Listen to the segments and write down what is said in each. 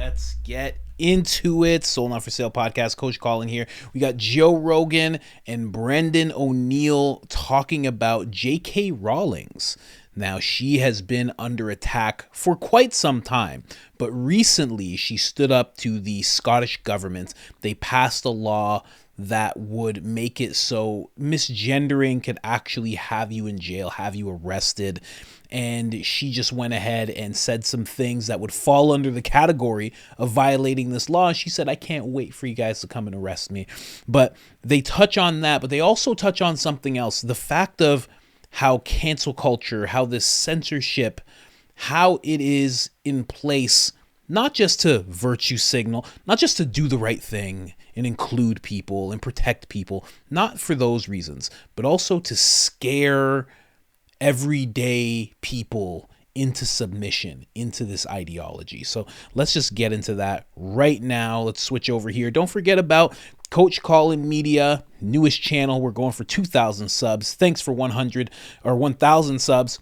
Let's get into it. Sold Not For Sale podcast. Coach Colin here. We got Joe Rogan and Brendan O'Neill talking about J.K. Rowling's. Now, she has been under attack for quite some time, but recently she stood up to the Scottish government. They passed a law that would make it so misgendering could actually have you in jail, have you arrested. And she just went ahead and said some things that would fall under the category of violating this law. She said, I can't wait for you guys to come and arrest me. But they touch on that, but they also touch on something else. The fact of how cancel culture, how this censorship, how it is in place, not just to virtue signal, not just to do the right thing and include people and protect people, not for those reasons, but also to scare everyday people into submission, into this ideology. So let's just get into that right now. Let's switch over here. Don't forget about Coach Colin Media, newest channel. We're going for 2,000 subs. Thanks for 100 or 1,000 subs.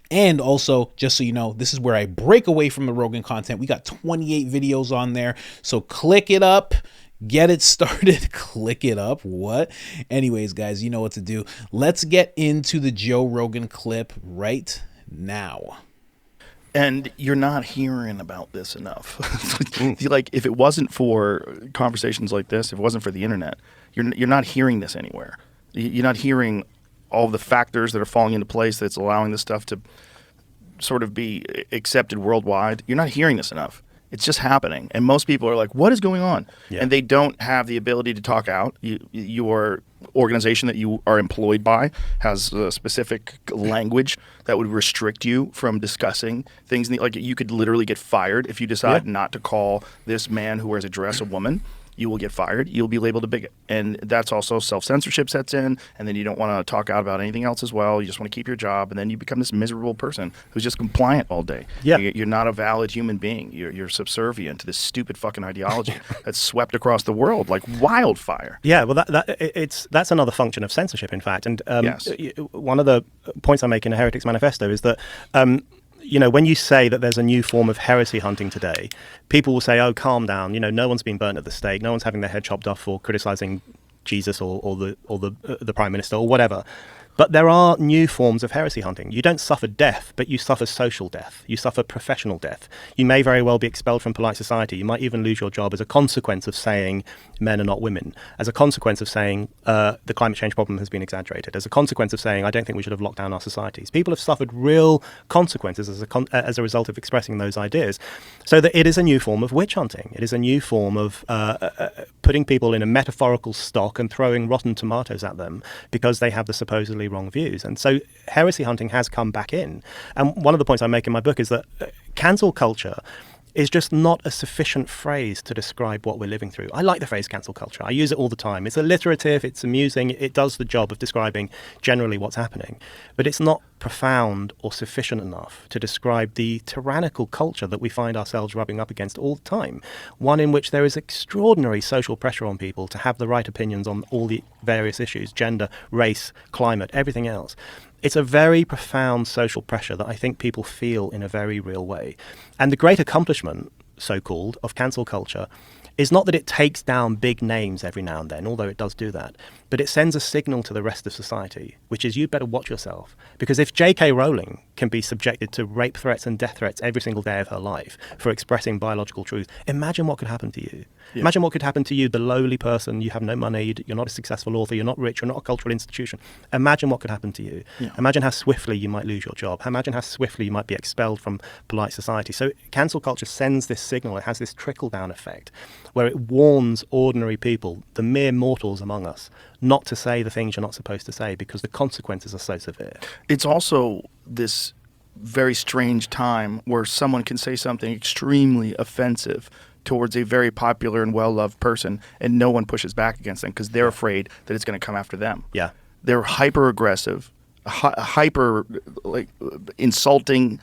And also, just so you know, this is where I break away from the Rogan content. We got 28 videos on there. So click it up. Get it started. Click it up. What? Anyways, guys, you know what to do. Let's get into the Joe Rogan clip right now. And you're not hearing about this enough. Like, if it wasn't for conversations like this, if it wasn't for the internet, you're not hearing this anywhere. You're not hearing all the factors that are falling into place that's allowing this stuff to sort of be accepted worldwide. You're not hearing this enough. It's just happening. And most people are like, what is going on? Yeah. And they don't have the ability to talk out. Your organization that you are employed by has a specific language that would restrict you from discussing things. Like, you could literally get fired if you decide not to call this man who wears a dress a woman. You will get fired. You'll be labeled a bigot. And that's also self-censorship sets in, and then you don't want to talk out about anything else as well. You just want to keep your job, and then you become this miserable person who's just compliant all day. Yeah. You're not a valid human being. You're subservient to this stupid fucking ideology that's swept across the world like wildfire. Yeah, well, that's another function of censorship, in fact. And yes. One of the points I make in the Heretics Manifesto is that when you say that there's a new form of heresy hunting today, people will say, oh, calm down. No one's been burnt at the stake. No one's having their head chopped off for criticizing Jesus or the prime minister or whatever. But there are new forms of heresy hunting. You don't suffer death, but you suffer social death. You suffer professional death. You may very well be expelled from polite society. You might even lose your job as a consequence of saying men are not women, as a consequence of saying the climate change problem has been exaggerated, as a consequence of saying I don't think we should have locked down our societies. People have suffered real consequences as a result of expressing those ideas. So that it is a new form of witch hunting. It is a new form of putting people in a metaphorical stock and throwing rotten tomatoes at them because they have the supposedly wrong views. And so heresy hunting has come back in. And one of the points I make in my book is that cancel culture is just not a sufficient phrase to describe what we're living through. I like the phrase cancel culture. I use it all the time. It's alliterative, it's amusing, it does the job of describing generally what's happening. But it's not profound or sufficient enough to describe the tyrannical culture that we find ourselves rubbing up against all the time. One in which there is extraordinary social pressure on people to have the right opinions on all the various issues, gender, race, climate, everything else. It's a very profound social pressure that I think people feel in a very real way. And the great accomplishment, so-called, of cancel culture is not that it takes down big names every now and then, although it does do that, but it sends a signal to the rest of society, which is you better watch yourself. Because if J.K. Rowling can be subjected to rape threats and death threats every single day of her life for expressing biological truth, imagine what could happen to you. Yeah. Imagine what could happen to you, the lowly person. You have no money, you're not a successful author, you're not rich, you're not a cultural institution. Imagine what could happen to you. Yeah. Imagine how swiftly you might lose your job. Imagine how swiftly you might be expelled from polite society. So cancel culture sends this signal. It has this trickle-down effect where it warns ordinary people, the mere mortals among us, not to say the things you're not supposed to say because the consequences are so severe. It's also this very strange time where someone can say something extremely offensive towards a very popular and well-loved person, and no one pushes back against them because they're afraid that it's going to come after them. Yeah, they're hyper-aggressive, hyper insulting,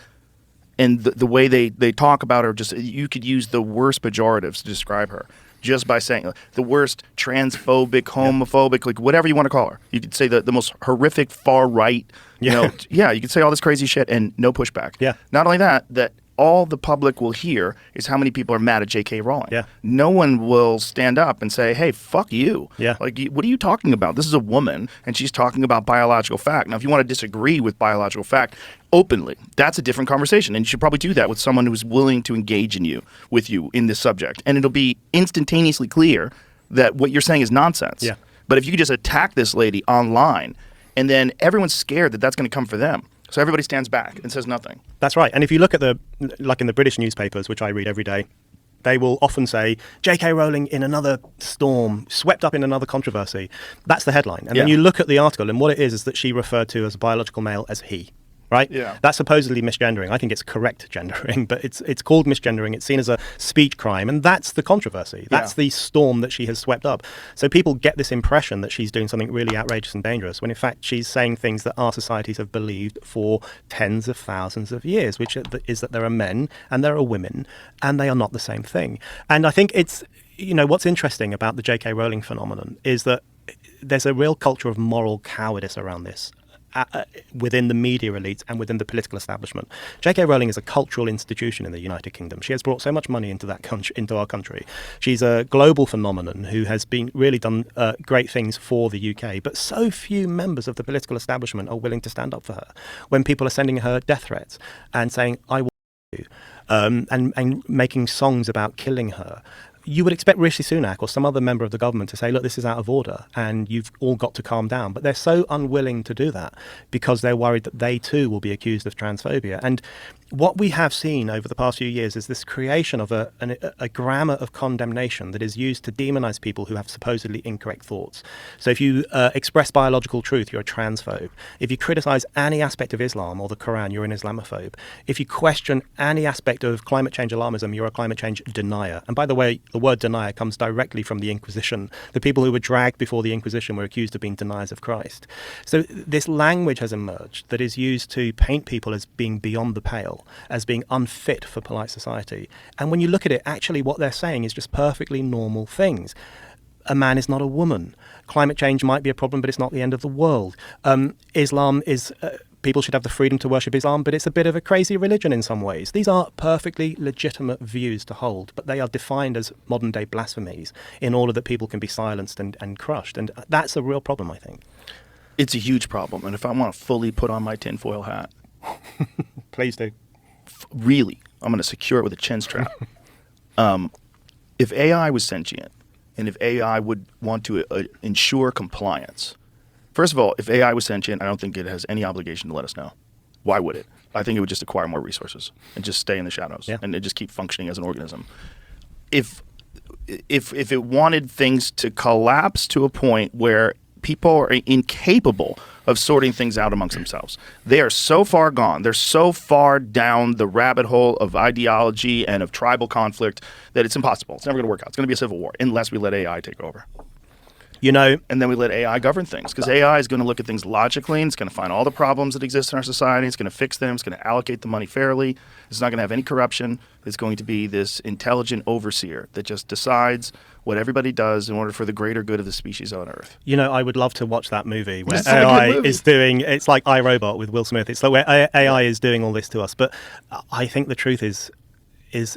and the way they talk about her, just you could use the worst pejoratives to describe her. Just by saying the worst transphobic, homophobic, like whatever you want to call her. You could say the most horrific far right, you could say all this crazy shit and no pushback. Yeah. Not only that all the public will hear is how many people are mad at J.K. Rowling. Yeah. No one will stand up and say, hey, fuck you. Yeah. Like, what are you talking about? This is a woman, and she's talking about biological fact. Now, if you want to disagree with biological fact openly, that's a different conversation. And you should probably do that with someone who's willing to engage with you in this subject. And it'll be instantaneously clear that what you're saying is nonsense. Yeah. But if you could just attack this lady online, and then everyone's scared that that's going to come for them. So everybody stands back and says nothing. That's right. And if you look at like in the British newspapers, which I read every day, they will often say, J.K. Rowling in another storm, swept up in another controversy. That's the headline. And then you look at the article, and what it is that she referred to as a biological male as he. Right? Yeah. That's supposedly misgendering. I think it's correct gendering, but it's called misgendering. It's seen as a speech crime, and that's the controversy. That's the storm that she has swept up. So people get this impression that she's doing something really outrageous and dangerous, when in fact she's saying things that our societies have believed for tens of thousands of years, which is that there are men and there are women, and they are not the same thing. And I think it's, what's interesting about the J.K. Rowling phenomenon is that there's a real culture of moral cowardice around this. Within the media elites and within the political establishment. J.K. Rowling is a cultural institution in the United Kingdom. She has brought so much money into our country. She's a global phenomenon who has been really done great things for the UK, but so few members of the political establishment are willing to stand up for her when people are sending her death threats and saying, I will you, and making songs about killing her. You would expect Rishi Sunak or some other member of the government to say, look, this is out of order and you've all got to calm down. But they're so unwilling to do that because they're worried that they too will be accused of transphobia. And what we have seen over the past few years is this creation of a grammar of condemnation that is used to demonize people who have supposedly incorrect thoughts. So if you express biological truth, you're a transphobe. If you criticize any aspect of Islam or the Quran, you're an Islamophobe. If you question any aspect of climate change alarmism, you're a climate change denier. And by the way, the word denier comes directly from the Inquisition. The people who were dragged before the Inquisition were accused of being deniers of Christ. So this language has emerged that is used to paint people as being beyond the pale, as being unfit for polite society. And when you look at it, actually what they're saying is just perfectly normal things. A man is not a woman. Climate change might be a problem, but it's not the end of the world. Islam is... people should have the freedom to worship Islam, but it's a bit of a crazy religion in some ways. These are perfectly legitimate views to hold, but they are defined as modern-day blasphemies in order that people can be silenced and crushed. And that's a real problem, I think. It's a huge problem. And if I want to fully put on my tinfoil hat... Please do. Really, I'm going to secure it with a chin strap. If AI was sentient, and if AI would want to ensure compliance... First of all, if AI was sentient, I don't think it has any obligation to let us know. Why would it? I think it would just acquire more resources and just stay in the shadows and just keep functioning as an organism. If it wanted things to collapse to a point where people are incapable of sorting things out amongst themselves, they are so far gone, they're so far down the rabbit hole of ideology and of tribal conflict that it's impossible. It's never going to work out. It's going to be a civil war unless we let AI take over. And then we let AI govern things, because AI is going to look at things logically, and it's going to find all the problems that exist in our society. It's going to fix them. It's going to allocate the money fairly. It's not going to have any corruption. It's going to be this intelligent overseer that just decides what everybody does in order for the greater good of the species on Earth. I would love to watch that movie where AI is doing, it's like iRobot with Will Smith. It's like where AI is doing all this to us. But I think the truth is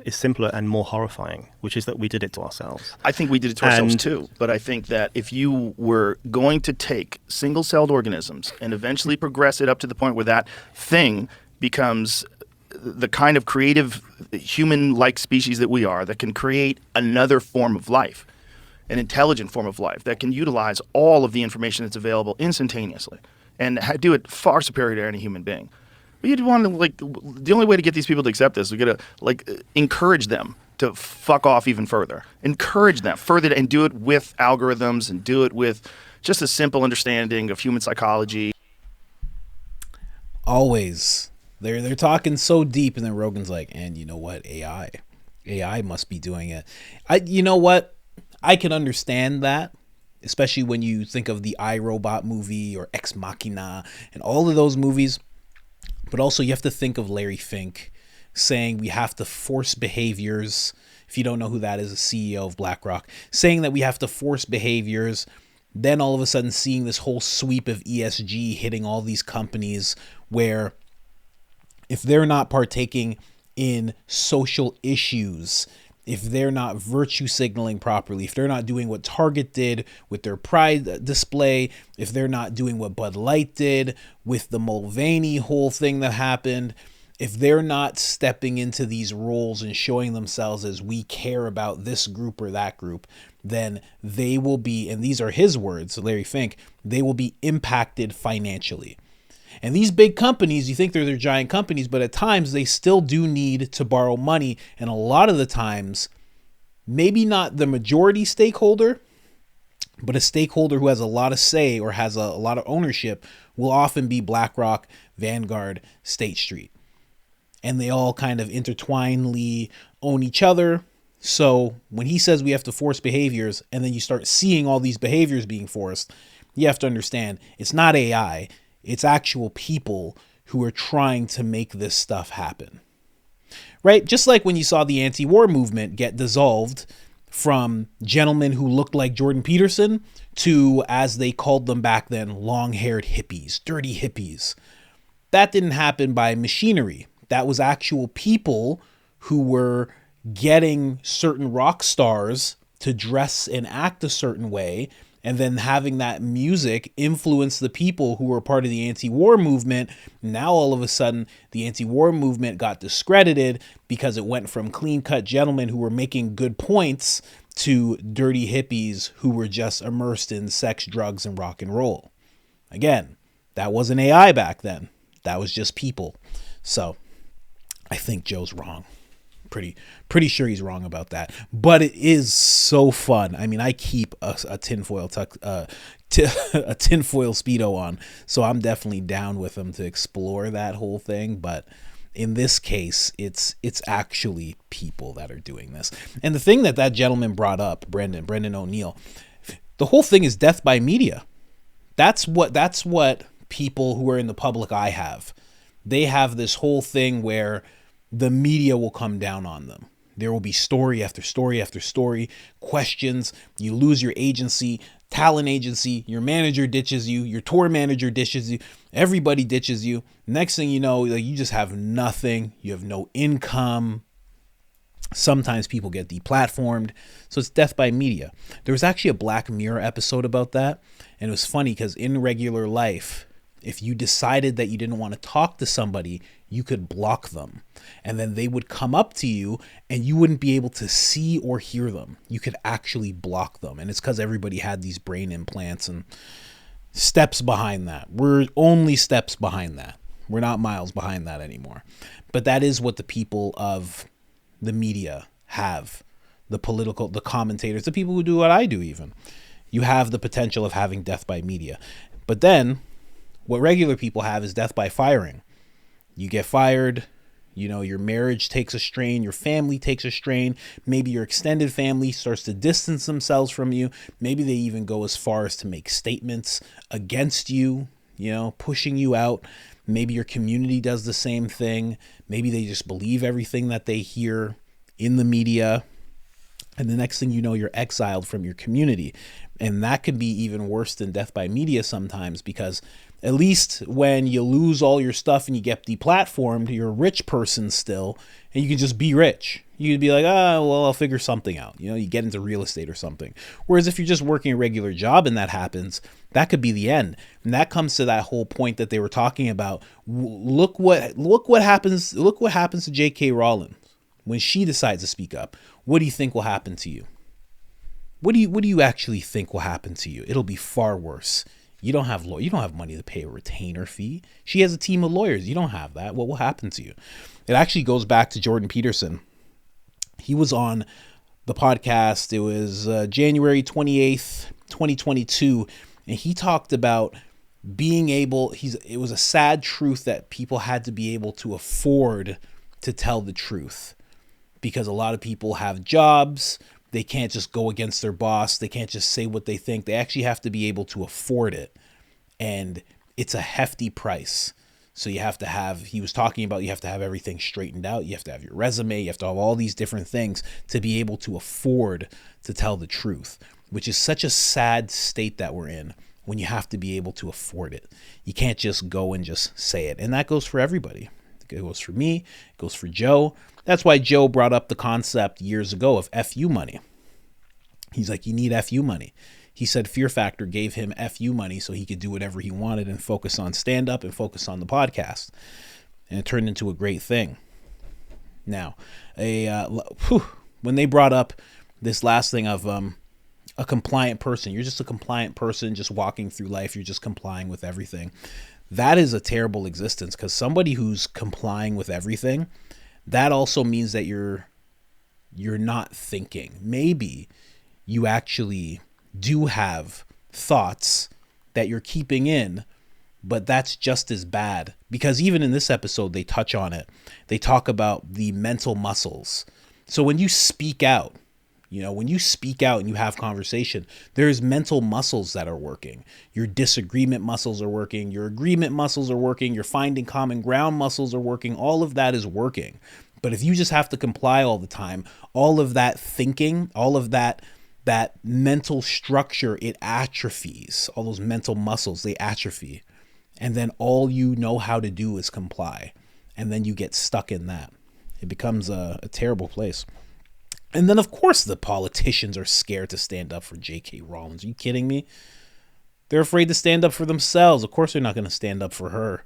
simpler and more horrifying, which is that we did it to ourselves. I think we did it to ourselves too, but I think that if you were going to take single-celled organisms and eventually progress it up to the point where that thing becomes the kind of creative human-like species that we are, that can create another form of life, an intelligent form of life, that can utilize all of the information that's available instantaneously and do it far superior to any human being. But you'd want to, the only way to get these people to accept this is to encourage them to fuck off even further. Encourage them further and do it with algorithms and do it with just a simple understanding of human psychology. Always. They're talking so deep, and then Rogan's like, and you know what? AI must be doing it. You know what? I can understand that, especially when you think of the iRobot movie or Ex Machina and all of those movies. But also you have to think of Larry Fink saying we have to force behaviors. If you don't know who that is, the CEO of BlackRock, saying that we have to force behaviors. Then all of a sudden seeing this whole sweep of ESG hitting all these companies where if they're not partaking in social issues, if they're not virtue signaling properly, if they're not doing what Target did with their Pride display, if they're not doing what Bud Light did with the Mulvaney whole thing that happened, if they're not stepping into these roles and showing themselves as we care about this group or that group, then they will be, and these are his words, Larry Fink, they will be impacted financially. And these big companies, you think they're giant companies, but at times they still do need to borrow money. And a lot of the times, maybe not the majority stakeholder, but a stakeholder who has a lot of say or has a lot of ownership will often be BlackRock, Vanguard, State Street. And they all kind of intertwinedly own each other. So when he says we have to force behaviors, and then you start seeing all these behaviors being forced, you have to understand it's not AI. It's actual people who are trying to make this stuff happen, right? Just like when you saw the anti-war movement get dissolved from gentlemen who looked like Jordan Peterson to, as they called them back then, long-haired hippies, dirty hippies. That didn't happen by machinery. That was actual people who were getting certain rock stars to dress and act a certain way, and then having that music influence the people who were part of the anti-war movement. Now, all of a sudden, the anti-war movement got discredited because it went from clean-cut gentlemen who were making good points to dirty hippies who were just immersed in sex, drugs, and rock and roll. Again, that wasn't AI back then. That was just people. So I think Joe's wrong. Pretty sure he's wrong about that, but it is so fun. I mean, I keep a tinfoil Speedo on, so I'm definitely down with him to explore that whole thing. But in this case, it's actually people that are doing this. And the thing that gentleman brought up, Brendan O'Neill, the whole thing is death by media. That's what people who are in the public eye have. They have this whole thing where the media will come down on them. There will be story after story after story, questions. You lose your agency, talent agency, your manager ditches you, your tour manager ditches you, everybody ditches you. Next thing you know, you just have nothing. You have no income. Sometimes people get deplatformed. So it's death by media. There was actually a Black Mirror episode about that. And it was funny because in regular life, if you decided that you didn't want to talk to somebody, you could block them. And then they would come up to you and you wouldn't be able to see or hear them. You could actually block them. And it's because everybody had these brain implants and steps behind that. We're only steps behind that. We're not miles behind that anymore. But that is what the people of the media have. The commentators, the people who do what I do even. You have the potential of having death by media. But then what regular people have is death by firing. You get fired, your marriage takes a strain, your family takes a strain, maybe your extended family starts to distance themselves from you. Maybe they even go as far as to make statements against you, pushing you out. Maybe your community does the same thing. Maybe they just believe everything that they hear in the media. And the next thing you know, you're exiled from your community. And that could be even worse than death by media sometimes, because at least when you lose all your stuff and you get deplatformed, you're a rich person still, and you can just be rich. You could be like, I'll figure something out. You get into real estate or something. Whereas if you're just working a regular job and that happens, that could be the end. And that comes to that whole point that they were talking about. Look what happens. Look what happens to J.K. Rowling when she decides to speak up. What do you think will happen to you? What do you actually think will happen to you? It'll be far worse. You don't have money to pay a retainer fee. She has a team of lawyers. You don't have that. What will happen to you? It actually goes back to Jordan Peterson. He was on the podcast. It was January 28th, 2022. And he talked about it was a sad truth that people had to be able to afford to tell the truth, because a lot of people have jobs. They can't just go against their boss. They can't just say what they think. They actually have to be able to afford it. And it's a hefty price. So he was talking about, you have to have everything straightened out. You have to have your resume. You have to have all these different things to be able to afford to tell the truth, which is such a sad state that we're in when you have to be able to afford it. You can't just go and just say it. And that goes for everybody. It It goes for me. It goes for Joe. That's why Joe brought up the concept years ago of FU money. He's like, you need FU money. He said Fear Factor gave him FU money so he could do whatever he wanted and focus on stand-up and focus on the podcast. And it turned into a great thing. Now, when they brought up this last thing of a compliant person, you're just a compliant person just walking through life. You're just complying with everything. That is a terrible existence, because somebody who's complying with everything, that also means that you're not thinking. Maybe you actually do have thoughts that you're keeping in, but that's just as bad, because even in this episode, they touch on it. They talk about the mental muscles. So when you speak out, when you speak out and you have conversation, there's mental muscles that are working. Your disagreement muscles are working. Your agreement muscles are working. Your finding common ground muscles are working. All of that is working. But if you just have to comply all the time, all of that thinking, all of that mental structure, it atrophies. All those mental muscles, they atrophy. And then all you know how to do is comply. And then you get stuck in that. It becomes a terrible place. And then, of course, the politicians are scared to stand up for J.K. Rowling. Are you kidding me? They're afraid to stand up for themselves. Of course they're not going to stand up for her.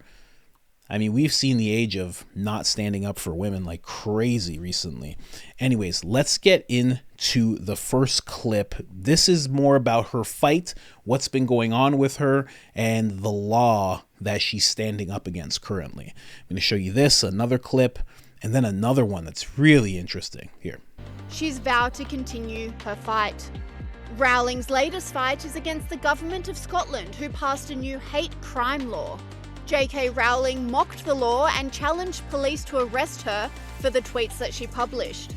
I mean, we've seen the age of not standing up for women like crazy recently. Anyways, let's get into the first clip. This is more about her fight, what's been going on with her, and the law that she's standing up against currently. I'm going to show you this, another clip, and then another one that's really interesting. Here. She's vowed to continue her fight. Rowling's latest fight is against the government of Scotland, who passed a new hate crime law. J.K. Rowling mocked the law and challenged police to arrest her for the tweets that she published.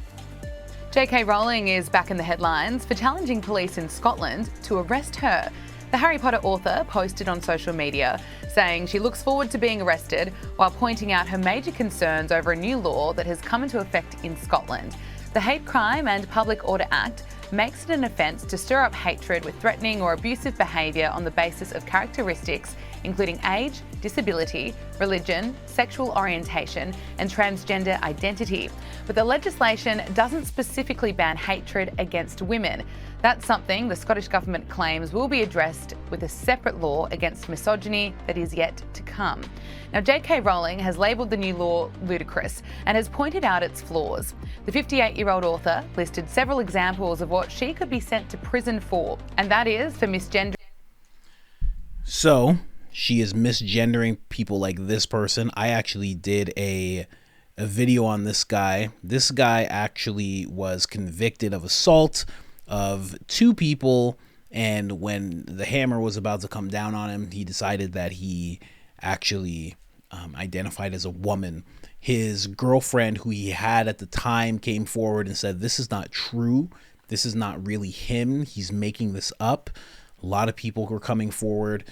J.K. Rowling is back in the headlines for challenging police in Scotland to arrest her. The Harry Potter author posted on social media saying she looks forward to being arrested, while pointing out her major concerns over a new law that has come into effect in Scotland. The Hate Crime and Public Order Act makes it an offence to stir up hatred with threatening or abusive behaviour on the basis of characteristics including age, disability, religion, sexual orientation, and transgender identity. But the legislation doesn't specifically ban hatred against women. That's something the Scottish Government claims will be addressed with a separate law against misogyny that is yet to come. Now, J.K. Rowling has labelled the new law ludicrous and has pointed out its flaws. The 58-year-old author listed several examples of what she could be sent to prison for, and that is for misgendering. So, she is misgendering people like this person. I actually did a video on this guy. This guy actually was convicted of assault of 2 people, and when the hammer was about to come down on him, he decided that he actually identified as a woman. His girlfriend, who he had at the time, came forward and said, this is not true. This is not really him. He's making this up. A lot of people were coming forward.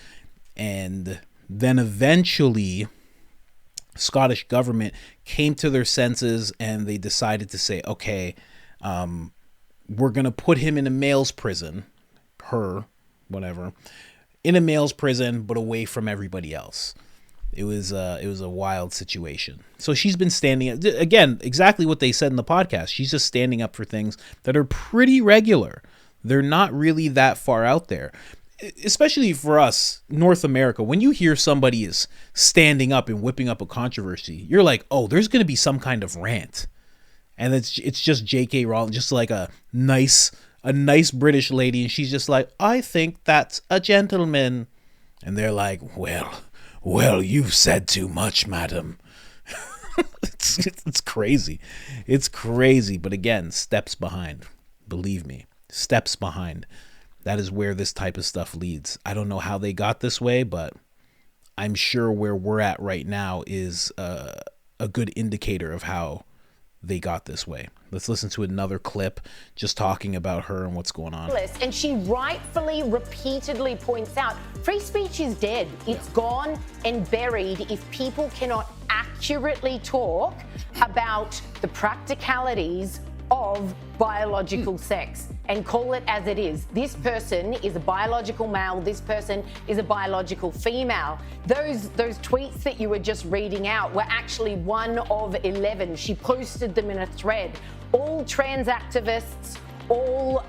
And then eventually, Scottish government came to their senses and they decided to say, okay, we're going to put him in a male's prison, in a male's prison, but away from everybody else. It was a wild situation. So she's been standing up, again, exactly what they said in the podcast. She's just standing up for things that are pretty regular. They're not really that far out there. Especially for us, North America, when you hear somebody is standing up and whipping up a controversy, you're like, oh, there's going to be some kind of rant. And it's just J.K. Rowling, just like a nice British lady. And she's just like, I think that's a gentleman. And they're like, well, you've said too much, madam. It's crazy. It's crazy. But again, steps behind. Believe me, steps behind. That is where this type of stuff leads. I don't know how they got this way, but I'm sure where we're at right now is a good indicator of how they got this way. Let's listen to another clip just talking about her and what's going on. And she rightfully, repeatedly points out, free speech is dead. It's gone and buried if people cannot accurately talk about the practicalities of biological sex and call it as it is. This person is a biological male, this person is a biological female. Those tweets that you were just reading out were actually one of 11. She posted them in a thread. All trans activists, all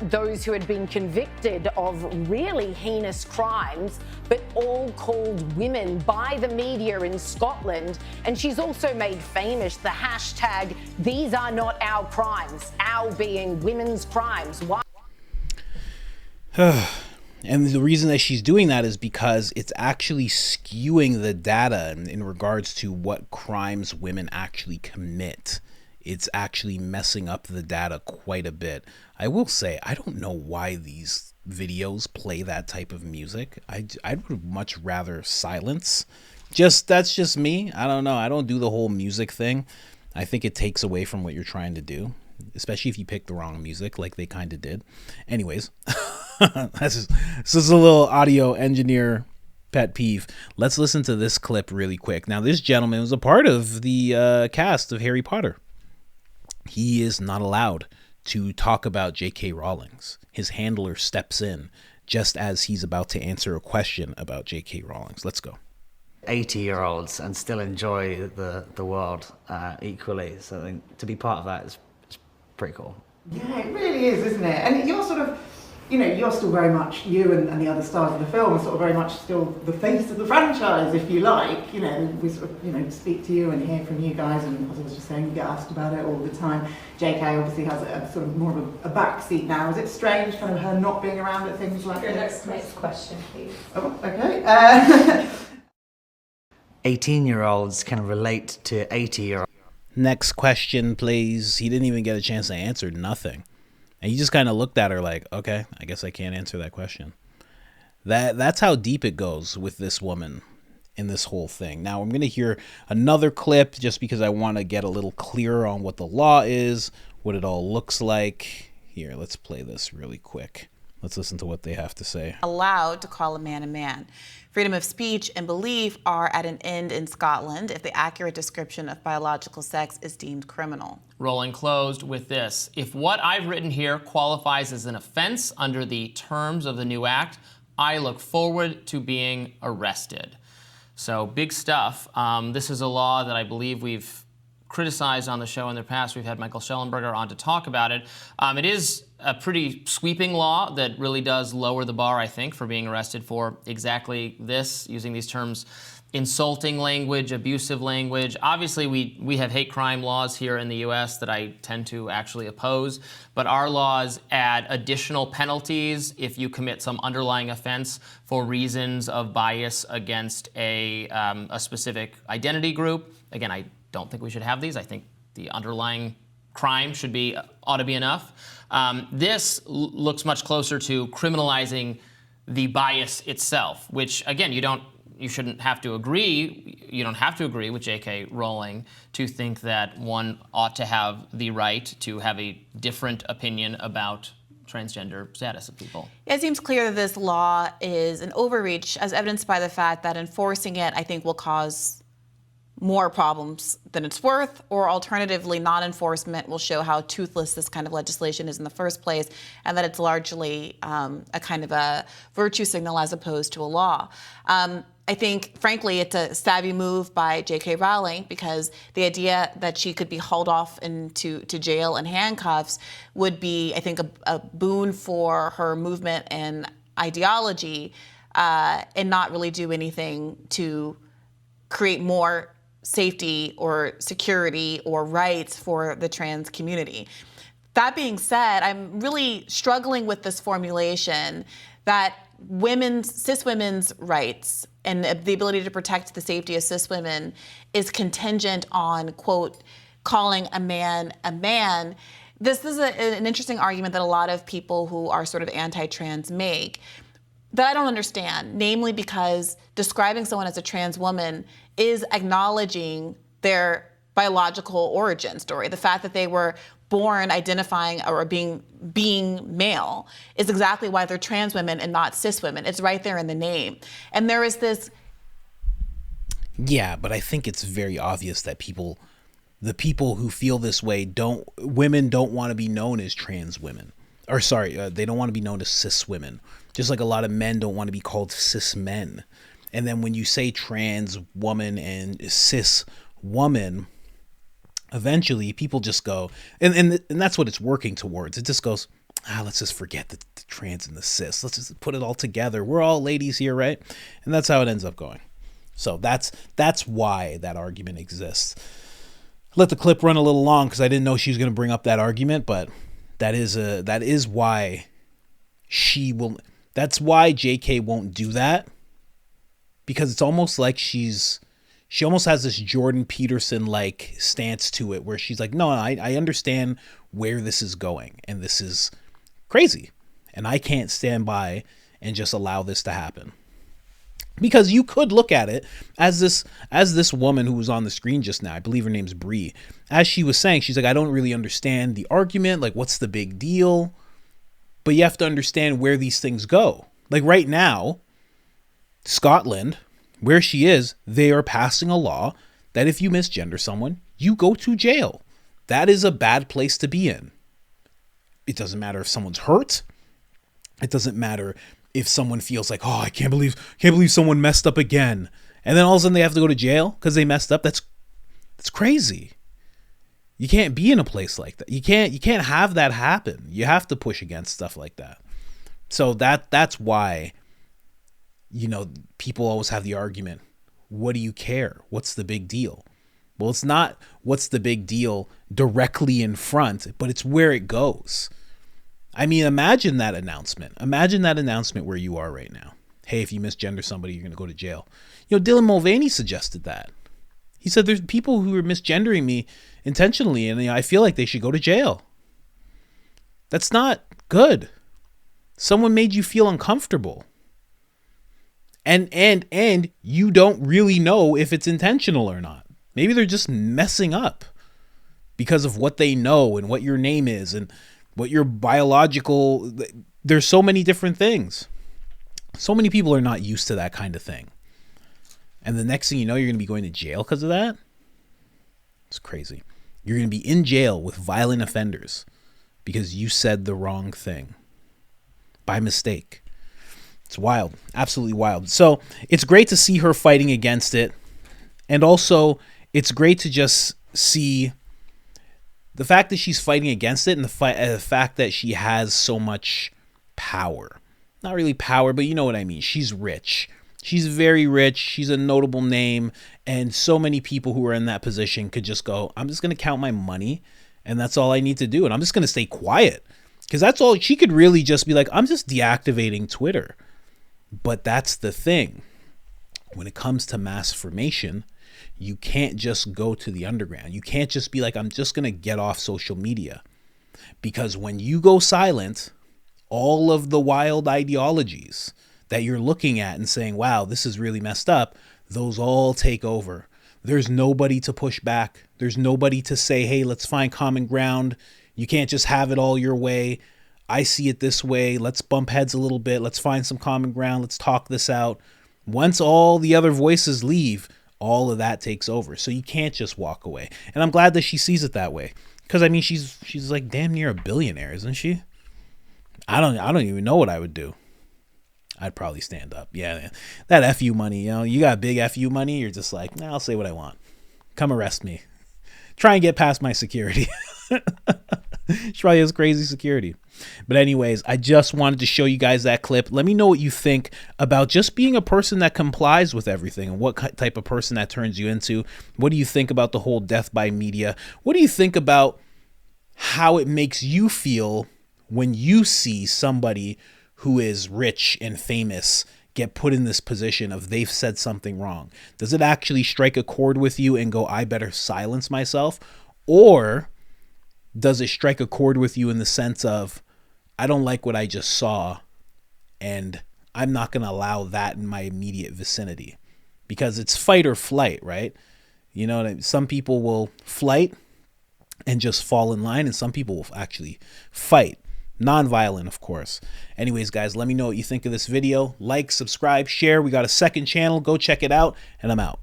those who had been convicted of really heinous crimes, but all called women by the media in Scotland. And she's also made famous the hashtag, "These are not our crimes," our being women's crimes. Why? And the reason that she's doing that is because it's actually skewing the data in regards to what crimes women actually commit. It's actually messing up the data quite a bit. I will say, I don't know why these videos play that type of music. I would much rather silence. That's just me. I don't know. I don't do the whole music thing. I think it takes away from what you're trying to do, especially if you pick the wrong music like they kind of did. Anyways, this is a little audio engineer pet peeve. Let's listen to this clip really quick. Now, this gentleman was a part of the cast of Harry Potter. He is not allowed to talk about J.K. Rowling's. His handler steps in just as he's about to answer a question about J.K. Rowling's. Let's go. 80-year-olds and still enjoy the world equally. So I think to be part of that is pretty cool. Yeah, it really is, isn't it? And you're sort of, you're still very much, you and the other stars of the film are sort of very much still the face of the franchise, if you like. We sort of, speak to you and hear from you guys, and as I was just saying, you get asked about it all the time. JK obviously has a sort of more of a backseat now. Is it strange, kind of her not being around at things like this? Next question, please. Oh, okay. 18-year-olds can relate to 80-year-olds. Next question, please. He didn't even get a chance to answer nothing. And he just kind of looked at her like, okay, I guess I can't answer that question. That's how deep it goes with this woman in this whole thing. Now, I'm going to hear another clip just because I want to get a little clearer on what the law is, what it all looks like. Here, let's play this really quick. Let's listen to what they have to say. Allowed to call a man a man. Freedom of speech and belief are at an end in Scotland if the accurate description of biological sex is deemed criminal. Rowling closed with this: if what I've written here qualifies as an offense under the terms of the new act, I look forward to being arrested. So big stuff. This is a law that I believe we've criticized on the show in the past. We've had Michael Schellenberger on to talk about it. It is a pretty sweeping law that really does lower the bar, I think, for being arrested for exactly this, using these terms: insulting language, abusive language. Obviously, we have hate crime laws here in the U.S. that I tend to actually oppose, but our laws add additional penalties if you commit some underlying offense for reasons of bias against a specific identity group. Again, I don't think we should have these. I think the underlying crime ought to be enough. This looks much closer to criminalizing the bias itself, which, again, you shouldn't have to agree. You don't have to agree with J.K. Rowling to think that one ought to have the right to have a different opinion about transgender status of people. It seems clear that this law is an overreach, as evidenced by the fact that enforcing it, I think, will cause more problems than it's worth, or alternatively, non-enforcement will show how toothless this kind of legislation is in the first place, and that it's largely a kind of a virtue signal as opposed to a law. I think, frankly, it's a savvy move by J.K. Rowling, because the idea that she could be hauled off into jail in handcuffs would be, I think, a boon for her movement and ideology, and not really do anything to create more safety or security or rights for the trans community. That being said, I'm really struggling with this formulation that cis women's rights and the ability to protect the safety of cis women is contingent on, quote, calling a man a man. This is an interesting argument that a lot of people who are sort of anti-trans make that I don't understand, namely because describing someone as a trans woman is acknowledging their biological origin story. The fact that they were born identifying or being male is exactly why they're trans women and not cis women. It's right there in the name. And there is this... Yeah, but I think it's very obvious that people the people who feel this way women don't want to be known as trans women. Or sorry, they don't want to be known as cis women. Just like a lot of men don't want to be called cis men. And then when you say trans woman and cis woman, eventually people just go, and that's what it's working towards. It just goes, let's just forget the trans and the cis. Let's just put it all together. We're all ladies here, right? And that's how it ends up going. So that's why that argument exists. Let the clip run a little long because I didn't know she was going to bring up that argument, but that is why she will. That's why JK won't do that, because it's almost like she almost has this Jordan Peterson like stance to it, where she's like, no, I understand where this is going, and this is crazy, and I can't stand by and just allow this to happen. Because you could look at it as this woman who was on the screen just now, I believe her name's Bree, as she was saying, she's like, I don't really understand the argument, like what's the big deal? But you have to understand where these things go. Like right now, Scotland, where she is, they are passing a law that if you misgender someone, you go to jail. That is a bad place to be in. It doesn't matter if someone's hurt. It doesn't matter if someone feels like, I can't believe someone messed up again. And then all of a sudden they have to go to jail because they messed up. That's crazy. You can't be in a place like that. You can't have that happen. You have to push against stuff like that. So that's why, people always have the argument, what do you care? What's the big deal? Well, it's not what's the big deal directly in front, but it's where it goes. I mean, imagine that announcement. Imagine that announcement where you are right now. Hey, if you misgender somebody, you're going to go to jail. Dylan Mulvaney suggested that. He said there's people who are misgendering me intentionally, and I feel like they should go to jail. That's not good. Someone made you feel uncomfortable. And you don't really know if it's intentional or not. Maybe they're just messing up because of what they know and what your name is and what your biological. There's so many different things. So many people are not used to that kind of thing. And the next thing you know, you're going to be going to jail because of that. It's crazy. You're going to be in jail with violent offenders because you said the wrong thing by mistake. It's wild. Absolutely wild. So it's great to see her fighting against it. And also, it's great to just see the fact that she's fighting against it, and the fact that she has so much power. Not really power, but you know what I mean. She's rich. She's very rich. She's a notable name. And so many people who are in that position could just go, I'm just going to count my money, and that's all I need to do. And I'm just going to stay quiet. Because that's all. She could really just be like, I'm just deactivating Twitter. But that's the thing. When it comes to mass formation, you can't just go to the underground. You can't just be like, I'm just going to get off social media. Because when you go silent, all of the wild ideologies that you're looking at and saying, wow, this is really messed up, those all take over. There's nobody to push back. There's nobody to say, hey, let's find common ground. You can't just have it all your way. I see it this way. Let's bump heads a little bit. Let's find some common ground. Let's talk this out. Once all the other voices leave, all of that takes over. So you can't just walk away. And I'm glad that she sees it that way. Because I mean, she's like damn near a billionaire, isn't she? I don't even know what I would do. I'd probably stand up. Yeah, that FU money, you got big FU money. You're just like, I'll say what I want. Come arrest me. Try and get past my security. She probably has crazy security. But anyways, I just wanted to show you guys that clip. Let me know what you think about just being a person that complies with everything and what type of person that turns you into. What do you think about the whole death by media? What do you think about how it makes you feel when you see somebody who is rich and famous get put in this position of they've said something wrong? Does it actually strike a chord with you and go, I better silence myself? Or does it strike a chord with you in the sense of, I don't like what I just saw, and I'm not going to allow that in my immediate vicinity? Because it's fight or flight, right? You know, some people will flight and just fall in line, and some people will actually fight. Non-violent, of course. Anyways, guys, let me know what you think of this video. Like, subscribe, share. We got a second channel. Go check it out, and I'm out.